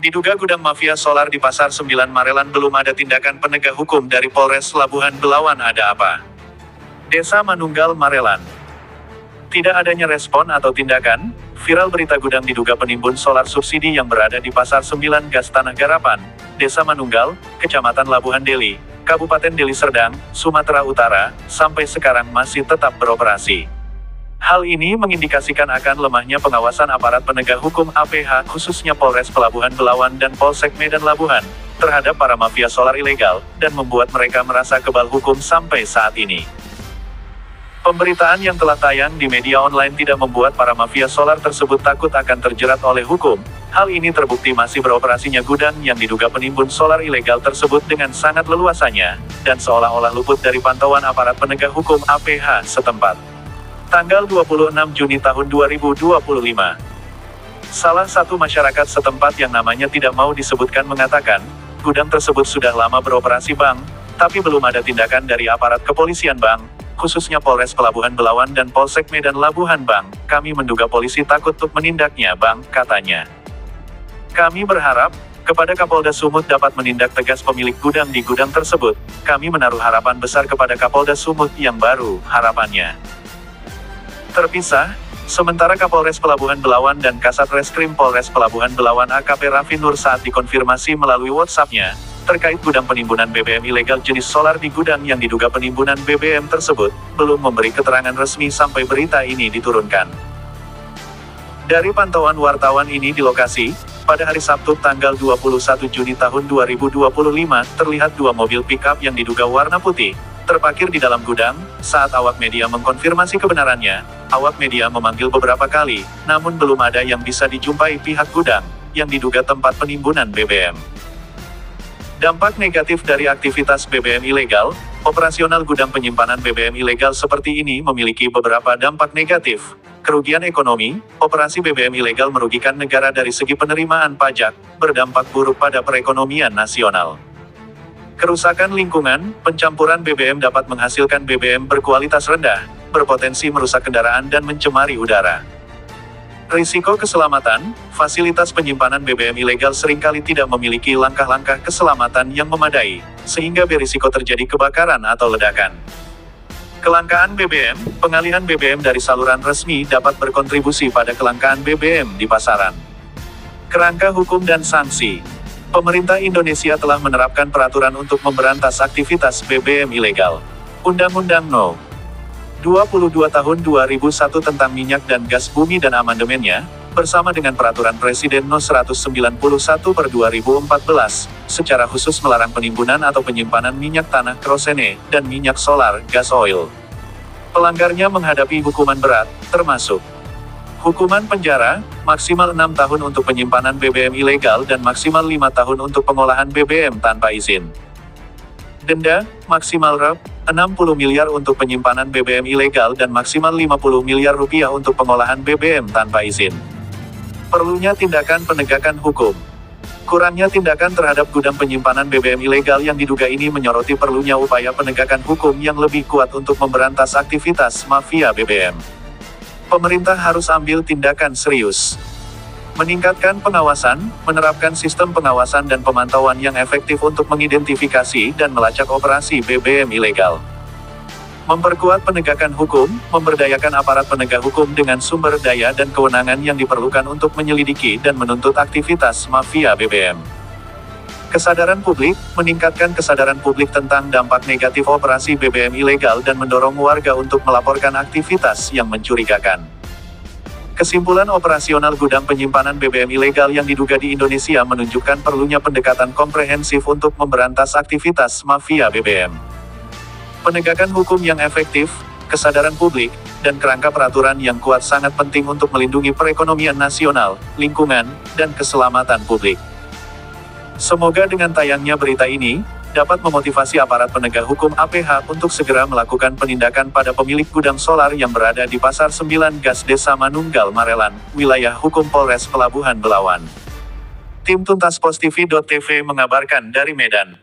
Diduga gudang mafia solar di Pasar 9 Marelan, belum ada tindakan penegak hukum dari Polres Labuhan Belawan. Ada apa? Desa Manunggal, Marelan. Tidak adanya respon atau tindakan, viral berita gudang diduga penimbun solar subsidi yang berada di Pasar 9 Gas Tanah Garapan, Desa Manunggal, Kecamatan Labuhan Deli, Kabupaten Deli Serdang, Sumatera Utara, sampai sekarang masih tetap beroperasi. Hal ini mengindikasikan akan lemahnya pengawasan aparat penegak hukum APH, khususnya Polres Pelabuhan Belawan dan Polsek Medan Labuhan, terhadap para mafia solar ilegal, dan membuat mereka merasa kebal hukum sampai saat ini. Pemberitaan yang telah tayang di media online tidak membuat para mafia solar tersebut takut akan terjerat oleh hukum. Hal ini terbukti masih beroperasinya gudang yang diduga penimbun solar ilegal tersebut dengan sangat leluasanya, dan seolah-olah luput dari pantauan aparat penegak hukum APH setempat. Tanggal 26 Juni tahun 2025. Salah satu masyarakat setempat yang namanya tidak mau disebutkan mengatakan, gudang tersebut sudah lama beroperasi bang, tapi belum ada tindakan dari aparat kepolisian bang, khususnya Polres Pelabuhan Belawan dan Polsek Medan Labuhan bang. Kami menduga polisi takut untuk menindaknya bang, katanya. Kami berharap kepada Kapolda Sumut dapat menindak tegas pemilik gudang di gudang tersebut. Kami menaruh harapan besar kepada Kapolda Sumut yang baru, harapannya. Terpisah, sementara Kapolres Pelabuhan Belawan dan Kasat Reskrim Polres Pelabuhan Belawan AKP Raffi Nur saat dikonfirmasi melalui WhatsApp-nya, terkait gudang penimbunan BBM ilegal jenis solar di gudang yang diduga penimbunan BBM tersebut, belum memberi keterangan resmi sampai berita ini diturunkan. Dari pantauan wartawan ini di lokasi, pada hari Sabtu tanggal 21 Juni tahun 2025, terlihat dua mobil pickup yang diduga warna putih, terparkir di dalam gudang. Saat awak media mengkonfirmasi kebenarannya, awak media memanggil beberapa kali, namun belum ada yang bisa dijumpai pihak gudang, yang diduga tempat penimbunan BBM. Dampak negatif dari aktivitas BBM ilegal, operasional gudang penyimpanan BBM ilegal seperti ini memiliki beberapa dampak negatif. Kerugian ekonomi, operasi BBM ilegal merugikan negara dari segi penerimaan pajak, berdampak buruk pada perekonomian nasional. Kerusakan lingkungan, pencampuran BBM dapat menghasilkan BBM berkualitas rendah, berpotensi merusak kendaraan dan mencemari udara. Risiko keselamatan, fasilitas penyimpanan BBM ilegal seringkali tidak memiliki langkah-langkah keselamatan yang memadai, sehingga berisiko terjadi kebakaran atau ledakan. Kelangkaan BBM, pengalihan BBM dari saluran resmi dapat berkontribusi pada kelangkaan BBM di pasaran. Kerangka hukum dan sanksi. Pemerintah Indonesia telah menerapkan peraturan untuk memberantas aktivitas BBM ilegal. Undang-Undang No. 22 Tahun 2001 tentang minyak dan gas bumi dan amandemennya, bersama dengan Peraturan Presiden No. 191/2014, secara khusus melarang penimbunan atau penyimpanan minyak tanah kerosene, dan minyak solar, gas oil. Pelanggarnya menghadapi hukuman berat, termasuk hukuman penjara, maksimal 6 tahun untuk penyimpanan BBM ilegal dan maksimal 5 tahun untuk pengolahan BBM tanpa izin. Denda, maksimal Rp60 miliar untuk penyimpanan BBM ilegal dan maksimal Rp50 miliar untuk pengolahan BBM tanpa izin. Perlunya tindakan penegakan hukum. Kurangnya tindakan terhadap gudang penyimpanan BBM ilegal yang diduga ini menyoroti perlunya upaya penegakan hukum yang lebih kuat untuk memberantas aktivitas mafia BBM. Pemerintah harus ambil tindakan serius. Meningkatkan pengawasan, menerapkan sistem pengawasan dan pemantauan yang efektif untuk mengidentifikasi dan melacak operasi BBM ilegal. Memperkuat penegakan hukum, memberdayakan aparat penegak hukum dengan sumber daya dan kewenangan yang diperlukan untuk menyelidiki dan menuntut aktivitas mafia BBM. Kesadaran publik, meningkatkan kesadaran publik tentang dampak negatif operasi BBM ilegal dan mendorong warga untuk melaporkan aktivitas yang mencurigakan. Kesimpulan operasional gudang penyimpanan BBM ilegal yang diduga di Indonesia menunjukkan perlunya pendekatan komprehensif untuk memberantas aktivitas mafia BBM. Penegakan hukum yang efektif, kesadaran publik, dan kerangka peraturan yang kuat sangat penting untuk melindungi perekonomian nasional, lingkungan, dan keselamatan publik. Semoga dengan tayangnya berita ini, dapat memotivasi aparat penegak hukum APH untuk segera melakukan penindakan pada pemilik gudang solar yang berada di Pasar 9 Gas Desa Manunggal Marelan, wilayah hukum Polres Pelabuhan Belawan. Tim Tuntas Pos TV.TV mengabarkan dari Medan.